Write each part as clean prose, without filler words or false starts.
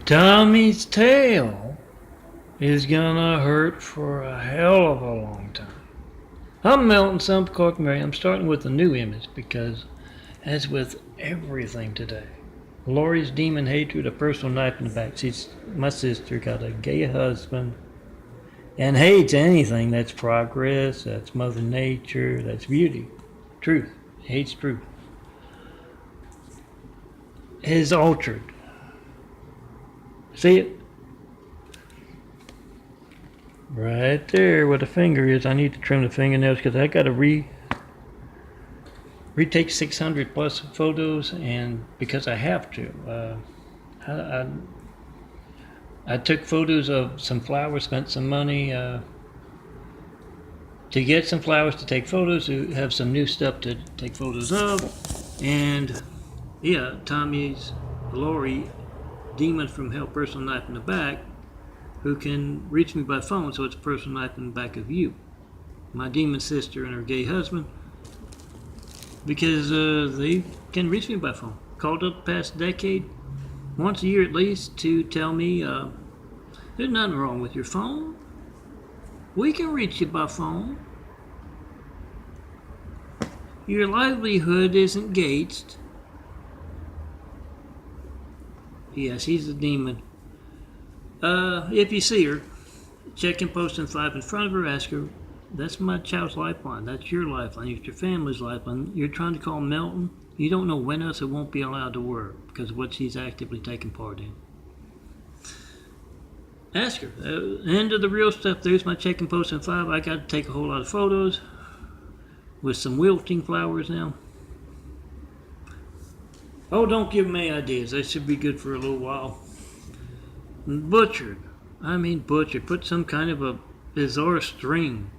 Tommy's tail is gonna hurt for a hell of a long time. I'm melting some cork Mary. I'm starting with a new image because, as with everything today, Lori's demon hatred, a personal knife in the back. My sister got a gay husband and hates anything that's progress, that's Mother Nature, that's beauty, truth, hates truth. Is altered. See it? Right there where the finger is. I need to trim the fingernails because I got to retake 600 plus photos, and because I have to. I took photos of some flowers, spent some money to get some flowers to take photos, to have some new stuff to take photos of, and yeah, Tommy's Lori, demon from hell, personal knife in the back, who can reach me by phone, so it's a personal knife in the back of you. My demon sister and her gay husband, because they can reach me by phone. Called up the past decade, once a year at least, to tell me there's nothing wrong with your phone. We can reach you by phone. Your livelihood isn't gauged. Yes, he's a demon. If you see her, check and post in 5 in front of her, ask her, that's my child's lifeline, that's your lifeline, it's your family's lifeline. You're trying to call Melton, you don't know when else it won't be allowed to work because of what she's actively taking part in. Ask her. End of the real stuff, there's my check and post in 5. I got to take a whole lot of photos with some wilting flowers now. Oh, don't give me ideas. They should be good for a little while. Butchered. I mean butchered. Put some kind of a bizarre string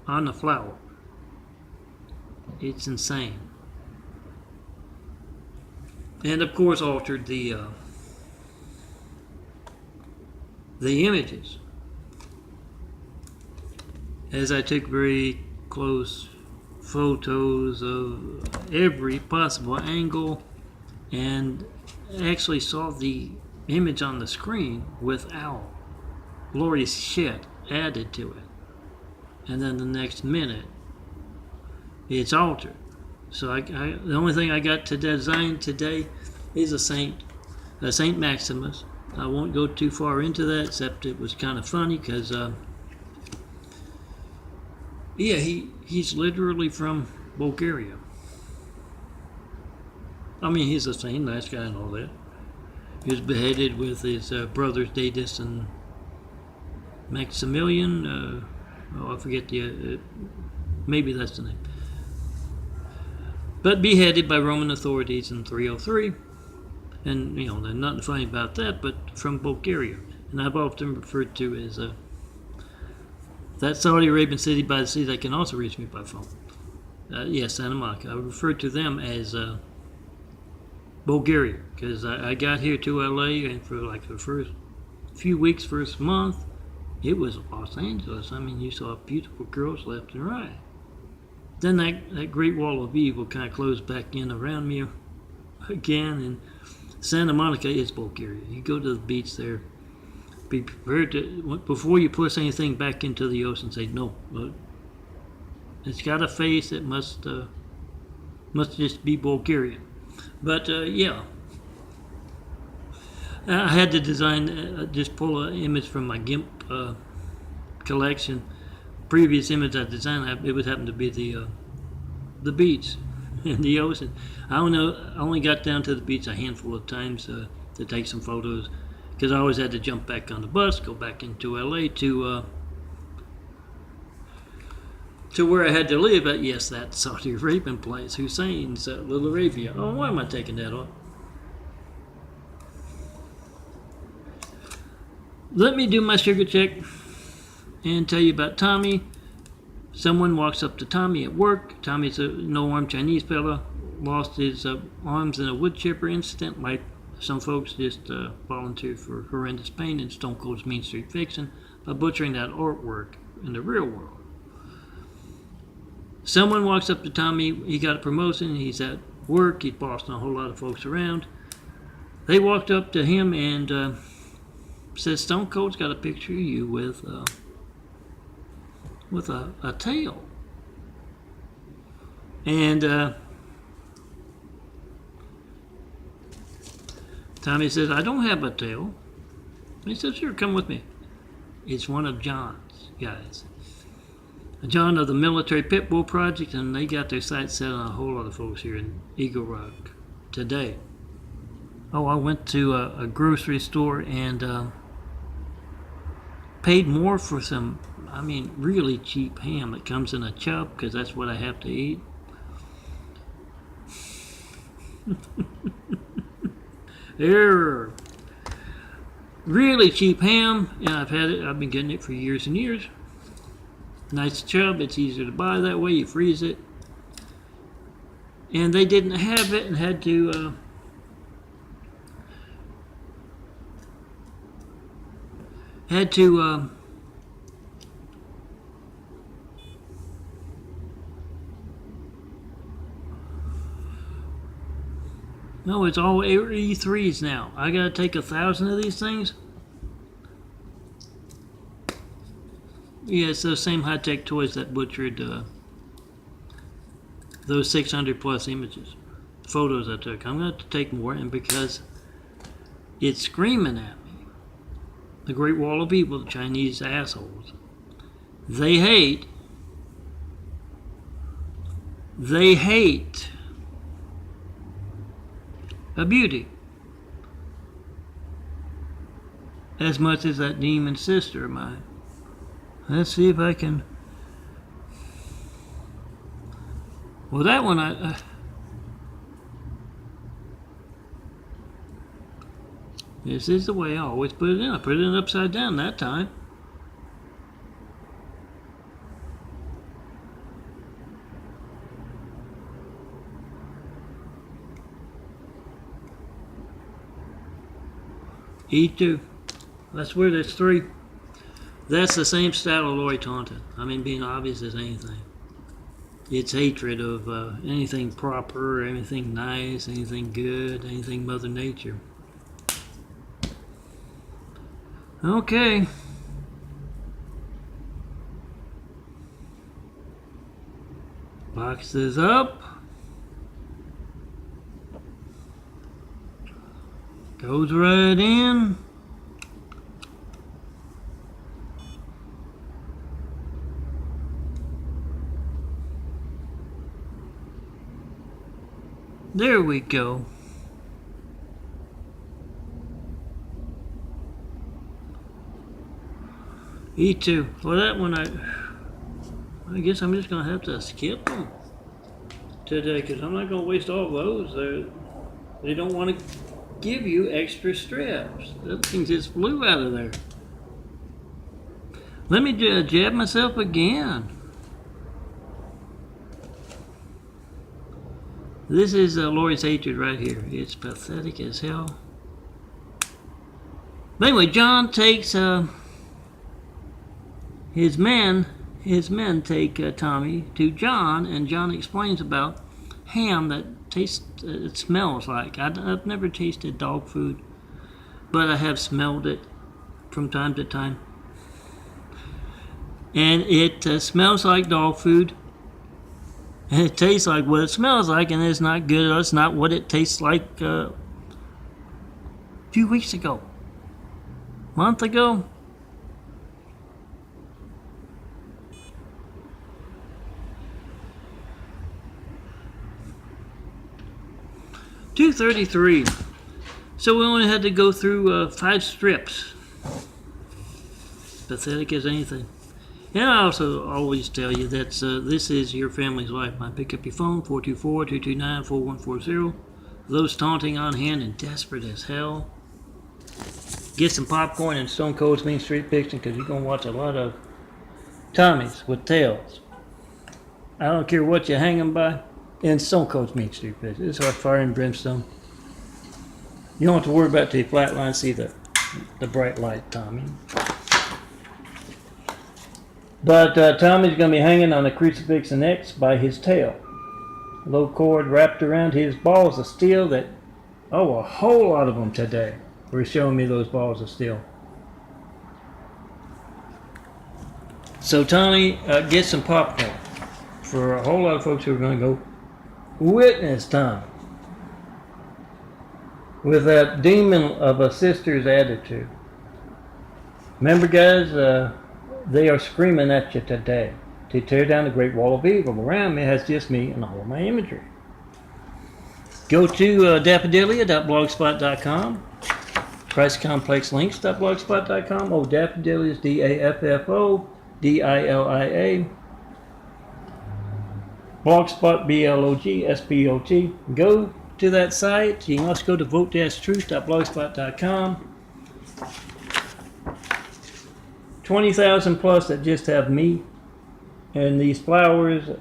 on the flower. It's insane. And of course altered the images. As I took very close photos of every possible angle and actually saw the image on the screen without Lori's shit added to it, and then the next minute it's altered. So the only thing I got to design today is a Saint Maximus. I won't go too far into that, except it was kind of funny because yeah, he's literally from Bulgaria. I mean, he's a saint, nice guy and all that. He was beheaded with his brothers Daedus and Maximilian. I forget maybe that's the name. But beheaded by Roman authorities in 303. And, you know, there's nothing funny about that, but from Bulgaria. And I've often referred to as that Saudi Arabian city by the sea that can also reach me by phone. Yes, Santa Monica. I refer to them as Bulgaria, because I got here to LA, and for like the first few weeks, first month, it was Los Angeles. I mean, you saw beautiful girls left and right. Then that great wall of evil kind of closed back in around me again, and Santa Monica is Bulgaria. You go to the beach there, be prepared to, before you push anything back into the ocean, say no. It's got a face that must just be Bulgarian. But yeah, I had to design, just pull an image from my GIMP collection. Previous image I designed, it would happen to be the beach and the ocean. I only got down to the beach a handful of times to take some photos, because I always had to jump back on the bus, go back into LA to where I had to live at. Yes, that Saudi Arabian place, Hussein's Little Arabia. Oh, why am I taking that off? Let me do my sugar check and tell you about Tommy. Someone walks up to Tommy at work. Tommy's a no-arm Chinese fella. Lost his arms in a wood chipper incident, like some folks just volunteer for horrendous pain in Stone Cold's Mean Street Fiction by butchering that artwork in the real world. Someone walks up to Tommy. He got a promotion. He's at work. He's bossing a whole lot of folks around. They walked up to him and says Stone Cold's got a picture of you with a tail. And Tommy says, I don't have a tail. He says, sure, come with me. It's one of John's guys. John of the Military Pit Bull Project, and they got their sights set on a whole lot of folks here in Eagle Rock today. Oh, I went to a grocery store and paid more for some, I mean, really cheap ham that comes in a chub, because that's what I have to eat. They're really cheap ham, and I've been getting it for years and years. Nice chub, it's easier to buy that way, you freeze it. And they didn't have it and had to no, it's all E3s now. I gotta take 1,000 of these things. Yeah, it's those same high-tech toys that butchered those 600 plus images, photos I took. I'm going to take more, and because it's screaming at me, the Great Wall of Evil, the Chinese assholes, they hate a beauty as much as that demon sister of mine. Let's see if I can. Well, that one this is the way I always put it in. I put it in upside down that time. E2. That's where there's 3. That's the same style of Lori Taunton. I mean, being obvious as anything. It's hatred of anything proper, anything nice, anything good, anything Mother Nature. Okay. Boxes up. Goes right in. There we go. E2. Well, that one I guess I'm just gonna have to skip them today, because I'm not gonna waste all those. They don't want to give you extra strips. That thing just flew out of there. Let me jab myself again. This is Lori's hatred right here. It's pathetic as hell. But anyway, John takes his men take Tommy to John, and John explains about ham that it smells like. I've never tasted dog food, but I have smelled it from time to time. And it smells like dog food. And it tastes like what it smells like, and it's not good. It's not what it tastes like a few weeks ago, month ago. $2.33. So we only had to go through 5 strips. Pathetic as anything. And I also always tell you that this is your family's lifeline. Pick up your phone, 424-229-4140. Those taunting on hand and desperate as hell. Get some popcorn and Stone Cold's Mean Street Fiction, because you're going to watch a lot of Tommies with tails. I don't care what you hang them by. And Stone Cold's Mean Street Fiction. It's like fire and brimstone. You don't have to worry about the flatline. See the bright light, Tommy. But Tommy's going to be hanging on a crucifix and X by his tail. Low cord wrapped around his balls of steel that, a whole lot of them today were showing me those balls of steel. So Tommy, get some popcorn for a whole lot of folks who are going to go witness time with that demon of a sister's attitude. Remember, guys, they are screaming at you today to tear down the Great Wall of Evil. Around me has just me and all of my imagery. Go to daffodilia.blogspot.com, ChristComplexLinks.blogspot.com. Oh, Daffodilia is DAFFODILIA. Blogspot, BLOGSPOT. Go to that site. You can also go to vote-truth.blogspot.com. 20,000 plus that just have me and these flowers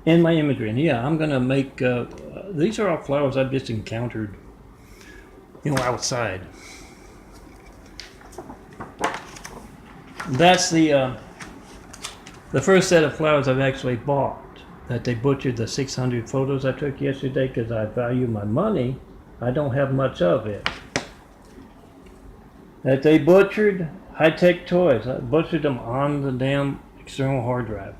in my imagery. And yeah, I'm going to make, these are all flowers I've just encountered, outside. That's the first set of flowers I've actually bought. That they butchered the 600 photos I took yesterday because I value my money. I don't have much of it. That they butchered high-tech toys. I butchered them on the damn external hard drive.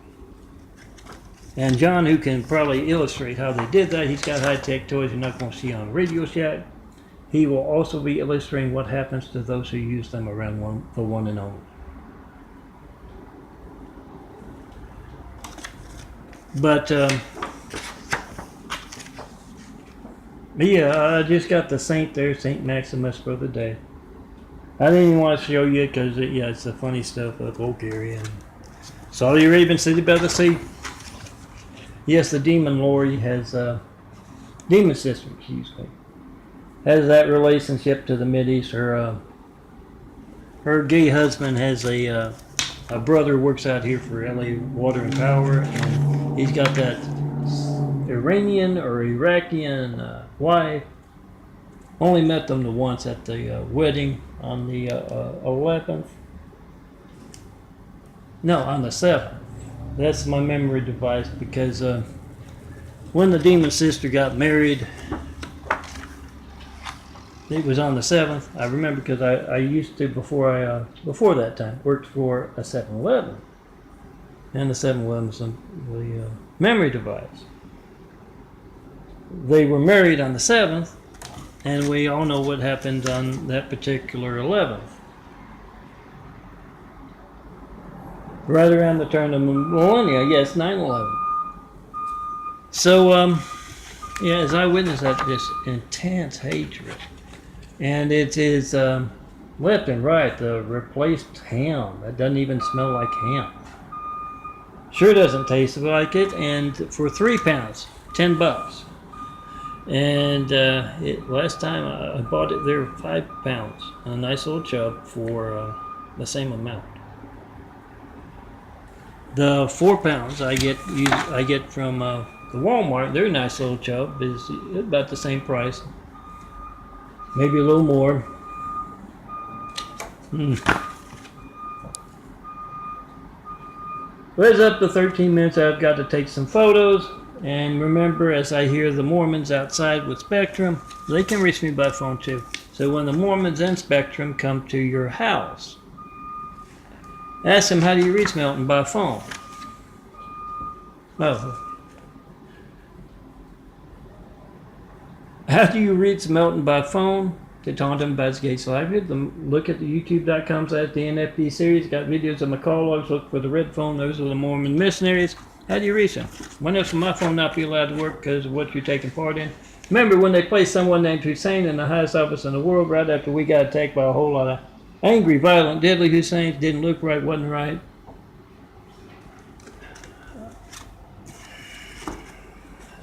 And John, who can probably illustrate how they did that, he's got high-tech toys you're not going to see on Radio Shack. He will also be illustrating what happens to those who use them around the one and only. But, yeah, I just got the saint there, St. Maximus, for the day. I didn't even want to show you because, it's the funny stuff of Bulgaria and Saudi Arabian city by the sea. Yes, the demon Lori has, demon sister, excuse me, has that relationship to the Mideast. Her gay husband has a brother works out here for LA Water and Power, and he's got that Iranian or Iraqian wife. Only met them once at the wedding on the 11th. No, on the 7th. That's my memory device because when the demon sister got married, it was on the 7th. I remember because I used to, before that time, worked for a 7-Eleven. And the 7-Eleven was the memory device. They were married on the 7th, and we all know what happened on that particular 11th. Right around the turn of millennia, yes, 9/11. So, as I witnessed that, this intense hatred. And it is left and right, the replaced ham. That doesn't even smell like ham. Sure doesn't taste like it, and for 3 pounds, $10. And last time I bought it there, 5 pounds, a nice little chub for the same amount. The 4 pounds I get from the Walmart, their nice little chub is about the same price, maybe a little more. Well, it's up to 13 minutes. I've got to take some photos. And remember, as I hear the Mormons outside with Spectrum, they can reach me by phone too. So when the Mormons and Spectrum come to your house, ask them, how do you reach Melton by phone? Oh. How do you reach Melton by phone? To Taunton about Gates Live. Look at the youtube.com/the series. Got videos of my call logs. Look for the red phone. Those are the Mormon missionaries. How do you reach them? When else will my phone not be allowed to work because of what you're taking part in? Remember when they placed someone named Hussein in the highest office in the world right after we got attacked by a whole lot of angry, violent, deadly Husseins? Didn't look right, wasn't right.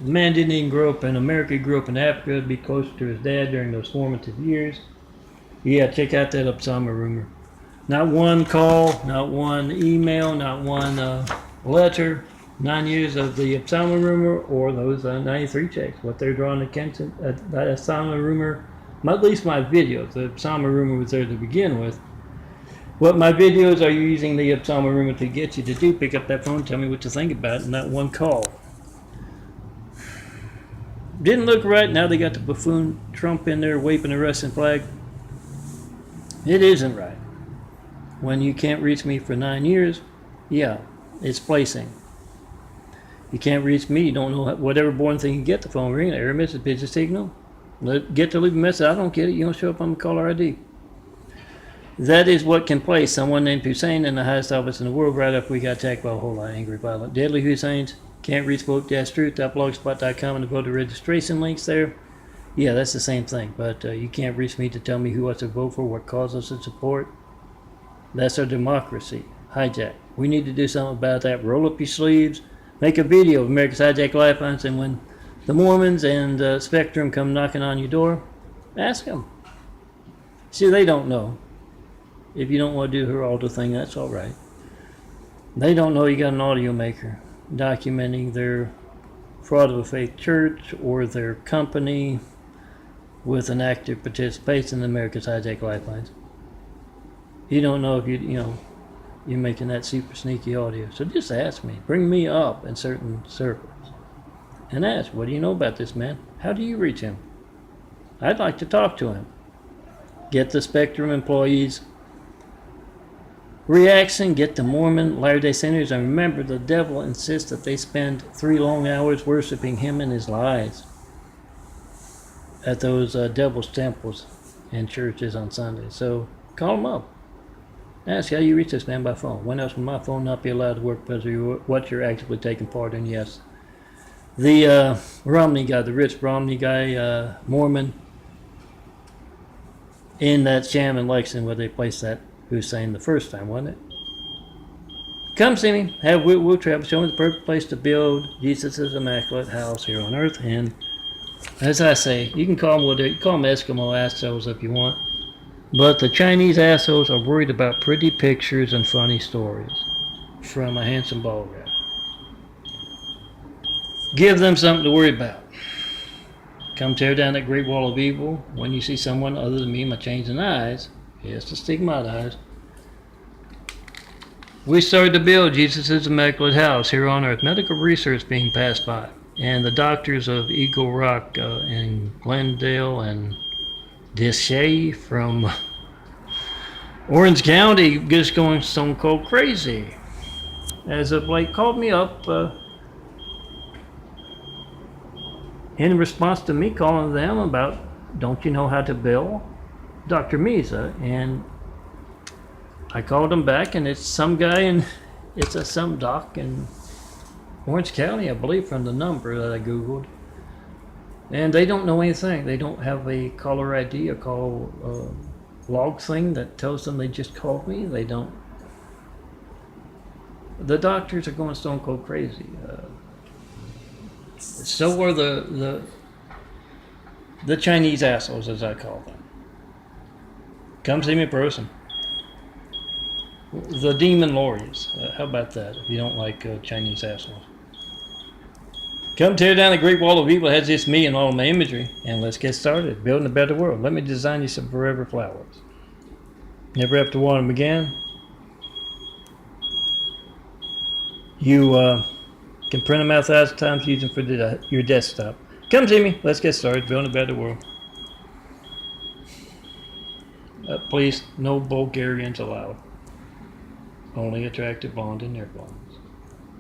The man didn't even grow up in America. He grew up in Africa to be closer to his dad during those formative years. Yeah, check out that Upsama rumor. Not one call, not one email, not one letter. 9 years of the Upsama rumor or those 93 checks. What they're drawing attention that Upsama rumor, at least my videos. The Upsama rumor was there to begin with. What my videos are you using the Upsama rumor to get you to do? Pick up that phone, tell me what you think about it, not one call. Didn't look right. Now they got the buffoon Trump in there waving the Russian flag. It isn't right. When you can't reach me for 9 years, Yeah, it's placing. You can't reach me. You don't know whatever boring thing you get. The phone ring. Error message, busy signal. Get to leave a message. I don't get it. You don't show up on the caller ID. That is what can place someone named Hussein in the highest office in the world right after we got attacked by a whole lot of angry, violent, deadly Husseins. Can't reach vote-truth.blogspot.com and the voter registration links there. Yeah, that's the same thing. But you can't reach me to tell me who I should vote for, what causes to support. That's our democracy. Hijack. We need to do something about that. Roll up your sleeves. Make a video of America's hijacked lifelines, and when the Mormons and Spectrum come knocking on your door, ask them. See, they don't know. If you don't want to do the Geraldo thing, that's all right. They don't know you got an audio maker documenting their fraud of a faith church or their company with an active participation in America's hijacked lifelines. You don't know if you're making that super sneaky audio. So just ask me. Bring me up in certain circles. And ask, what do you know about this man? How do you reach him? I'd like to talk to him. Get the Spectrum employees' reaction. Get the Mormon Latter-day Saints. And remember, the devil insists that they spend 3 long hours worshiping him and his lies at those devil's temples and churches on Sunday. So call them up. Ask how you reach this man by phone. When else will my phone not be allowed to work because of what you're actively taking part in? Yes. The Romney guy, the Rich Romney guy, Mormon, in that sham election where they placed that Hussein the first time, wasn't it? Come see me. We'll travel. Show me the perfect place to build Jesus' immaculate house here on earth. And as I say, you can call them whatever. You call them Eskimo assholes if you want. But the Chinese assholes are worried about pretty pictures and funny stories from a handsome bald guy. Give them something to worry about. Come tear down that great wall of evil. When you see someone other than me, my changing eyes, yes, the stigmatized. We started to build Jesus' immaculate house here on earth. Medical research being passed by. And the doctors of Eagle Rock and Glendale and Deshay from Orange County just going stone cold crazy. As of late, called me up in response to me calling them about, don't you know how to bill Dr. Misa? And I called him back, and it's some guy and it's some doc in Orange County, I believe, from the number that I Googled. And they don't know anything. They don't have a caller ID, a call log thing that tells them they just called me. They don't. The doctors are going stone cold crazy. So are the Chinese assholes, as I call them. Come see me in person. The demon lawyers. How about that? If you don't like Chinese assholes. Come tear down the Great Wall of Evil. It has just me and all my imagery. And let's get started. Building a better world. Let me design you some forever flowers. Never have to water them again. You can print them out 1,000 times, use them for your desktop. Come see me. Let's get started. Building a better world. Please, no Bulgarians allowed. Only attractive blonde and near blonde.